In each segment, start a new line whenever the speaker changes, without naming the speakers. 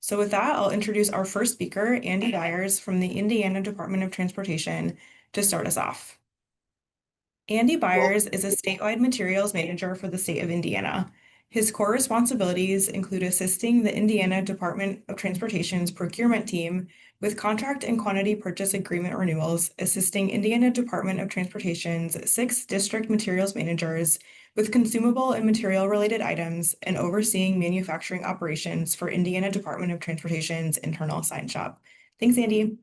So with that, I'll introduce our first speaker, Andy Byers from the Indiana Department of Transportation, to start us off. Andy Byers is a statewide materials manager for the state of Indiana. His core responsibilities include assisting the Indiana Department of Transportation's procurement team with contract and quantity purchase agreement renewals, assisting Indiana Department of Transportation's 6 district materials managers with consumable and material-related items, and overseeing manufacturing operations for Indiana Department of Transportation's internal sign shop. Thanks, Andy.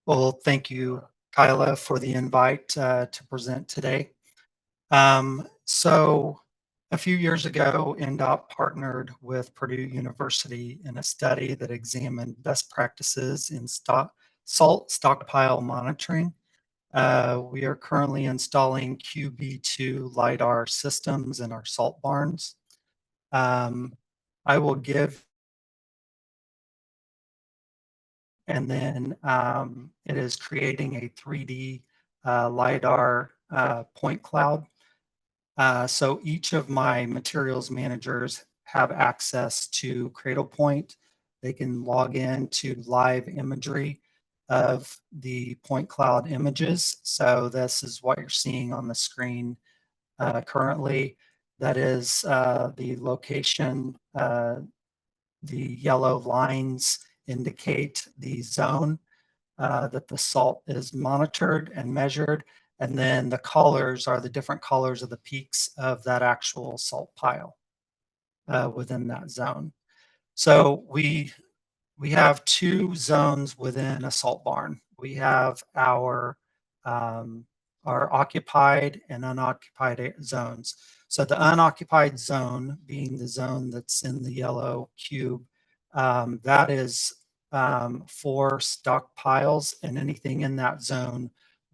Well, thank you, Kyla, for the invite to present today. So a few years ago, INDOT partnered with Purdue University in a study that examined best practices in salt stockpile monitoring. We are currently installing QB2 LiDAR systems in our salt barns. I will give, and then it is creating a 3D LiDAR point cloud. So each of my materials managers have access to Cradlepoint. They can log in to live imagery of the point cloud images. So this is what you're seeing on the screen currently. That is the location. The yellow lines indicate the zone that the salt is monitored and measured. And then the colors are the different colors of the peaks of that actual salt pile within that zone. So we have 2 zones within a salt barn. We have our occupied and unoccupied zones. So the unoccupied zone, being the zone that's in the yellow cube, that is for stockpiles, and anything in that zone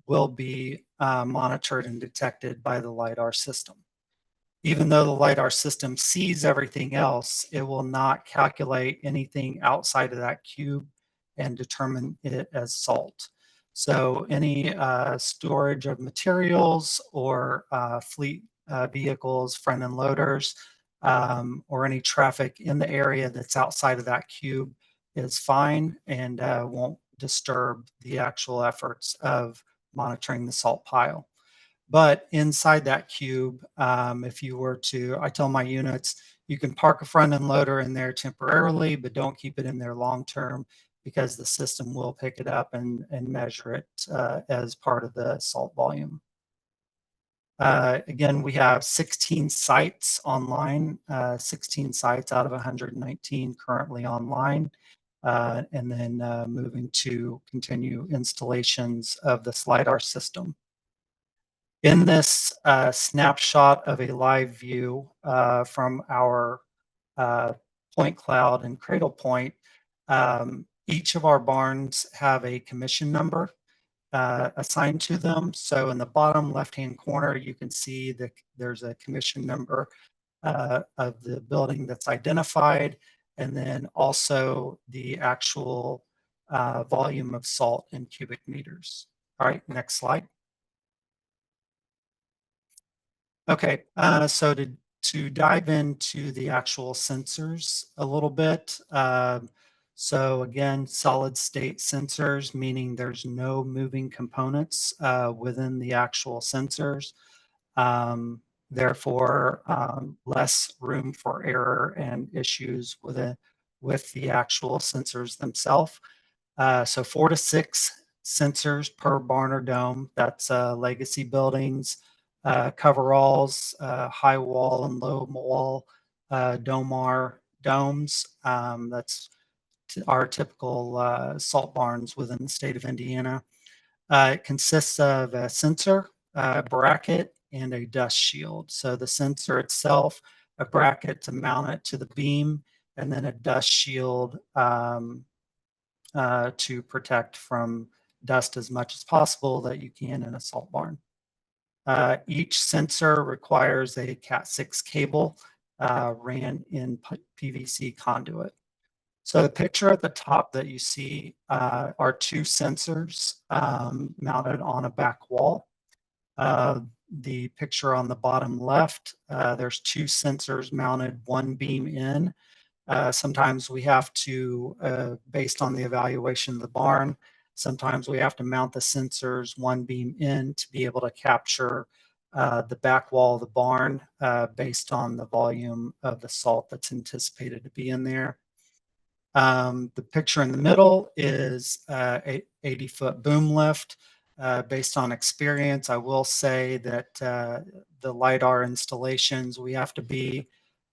will be monitored and detected by the LiDAR system. Even though the LiDAR system sees everything else, it will not calculate anything outside of that cube and determine it as salt. So any storage of materials or fleet vehicles, front end loaders, or any traffic in the area that's outside of that cube is fine and won't disturb the actual efforts of monitoring the salt pile. But inside that cube, if you were to, I tell my units, you can park a front end loader in there temporarily, but don't keep it in there long term, because the system will pick it up and measure it as part of the salt volume. Again, we have 16 sites online, 16 sites out of 119 currently online, and then moving to continue installations of this LiDAR system. In this snapshot of a live view from our point cloud and Cradlepoint, each of our barns have a commission number assigned to them. So in the bottom left-hand corner, you can see that there's a commission number of the building that's identified, and then also the actual volume of salt in cubic meters. All right, next slide. Okay, so to dive into the actual sensors a little bit. So again, solid state sensors, meaning there's no moving components within the actual sensors. Therefore, less room for error and issues with the actual sensors themselves. So 4 to 6 sensors per barn or dome. That's legacy buildings, coveralls, high wall and low wall domes. That's our typical salt barns within the state of Indiana. It consists of a sensor, a bracket, and a dust shield. So the sensor itself, a bracket to mount it to the beam, and then a dust shield to protect from dust as much as possible that you can in a salt barn. Each sensor requires a Cat6 cable ran in PVC conduit. So the picture at the top that you see are 2 sensors mounted on a back wall. The picture on the bottom left, there's 2 sensors mounted, one beam in, Sometimes we have to, based on the evaluation of the barn, sometimes we have to mount the sensors one beam in to be able to capture the back wall of the barn based on the volume of the salt that's anticipated to be in there. The picture in the middle is a 80-foot boom lift. Based on experience, I will say that the LiDAR installations, we have to be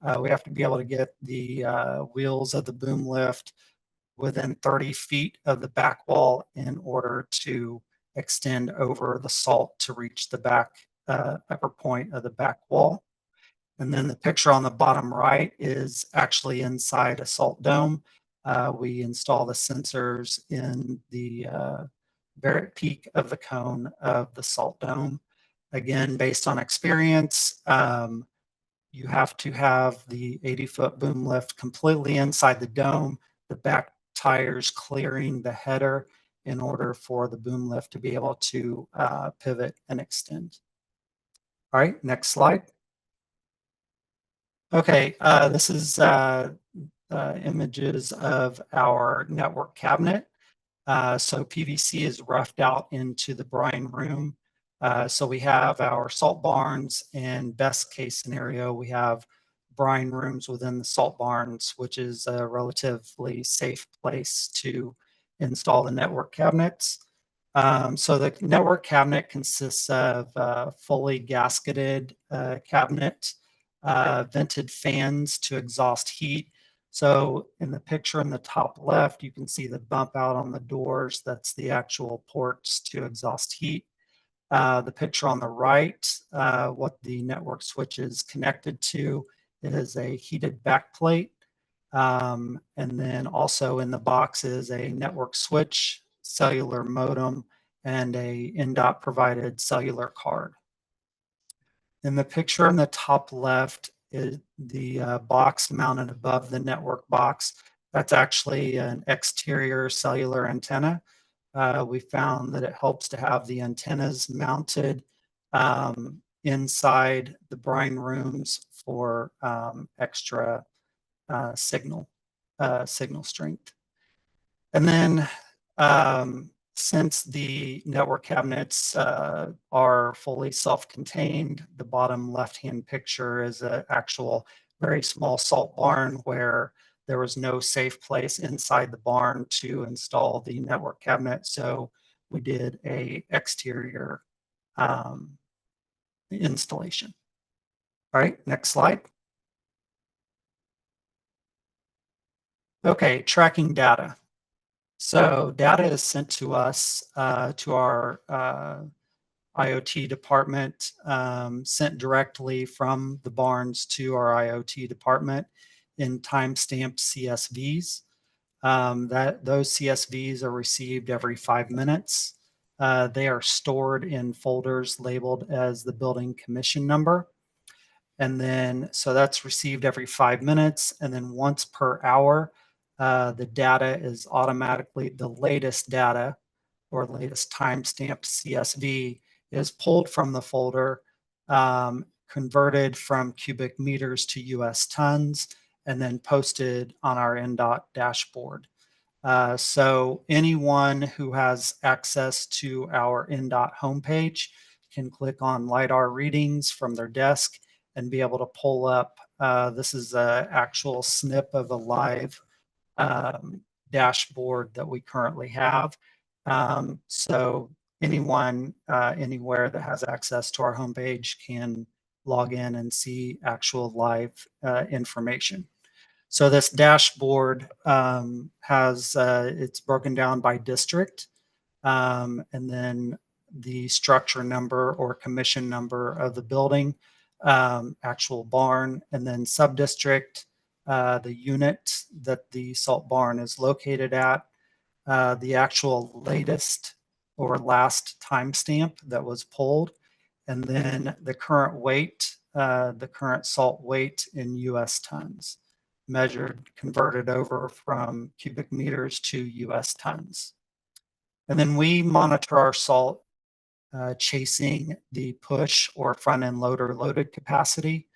able to get the wheels of the boom lift within 30 feet of the back wall in order to extend over the salt to reach the back upper point of the back wall. And then the picture on the bottom right is actually inside a salt dome. We install the sensors in the very peak of the cone of the salt dome. Again, based on experience, you have to have the 80-foot boom lift completely inside the dome, the back tires clearing the header in order for the boom lift to be able to pivot and extend. All right, next slide. Okay, this is images of our network cabinet. So PVC is roughed out into the brine room. So we have our salt barns, and best case scenario, we have brine rooms within the salt barns, which is a relatively safe place to install the network cabinets. So the network cabinet consists of a fully gasketed cabinet, vented fans to exhaust heat. So in the picture in the top left, you can see the bump out on the doors. That's the actual ports to exhaust heat. The picture on the right, what the network switch is connected to, it is a heated backplate. And then also in the box is a network switch, cellular modem, and a INDOT provided cellular card. In the picture in the top left is the box mounted above the network box. That's actually an exterior cellular antenna. We found that it helps to have the antennas mounted inside the brine rooms for extra signal strength. And then since the network cabinets are fully self-contained, the bottom left-hand picture is an actual very small salt barn where there was no safe place inside the barn to install the network cabinet. So we did a exterior installation. All right, next slide. Okay, tracking data. So data is sent to us, to our IoT department, sent directly from the barns to our IoT department in timestamped CSVs. Those CSVs are received every 5 minutes. They are stored in folders labeled as the building commission number. And then, so that's received every 5 minutes. And then once per hour, the data is automatically, the latest data or latest timestamped CSV is pulled from the folder, converted from cubic meters to US tons, and then posted on our INDOT dashboard. So anyone who has access to our INDOT homepage can click on LiDAR readings from their desk and be able to pull up. This is an actual snip of a live dashboard that we currently have. So anyone anywhere that has access to our homepage can log in and see actual live information. So this dashboard has, it's broken down by district, and then the structure number or commission number of the building, actual barn, and then sub-district, the unit that the salt barn is located at, the actual latest or last timestamp that was pulled, and then the current weight, the current salt weight in US tons, measured, converted over from cubic meters to US tons. And then we monitor our salt chasing the push or front end loader loaded capacity.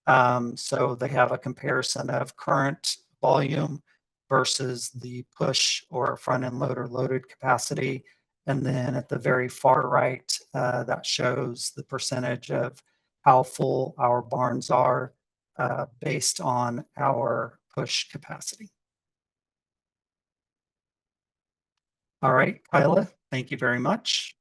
So they have a comparison of current volume versus the push or front end loader loaded capacity. And then at the very far right, that shows the percentage of how full our barns are based on our push capacity. All right, Kyla, thank you very much.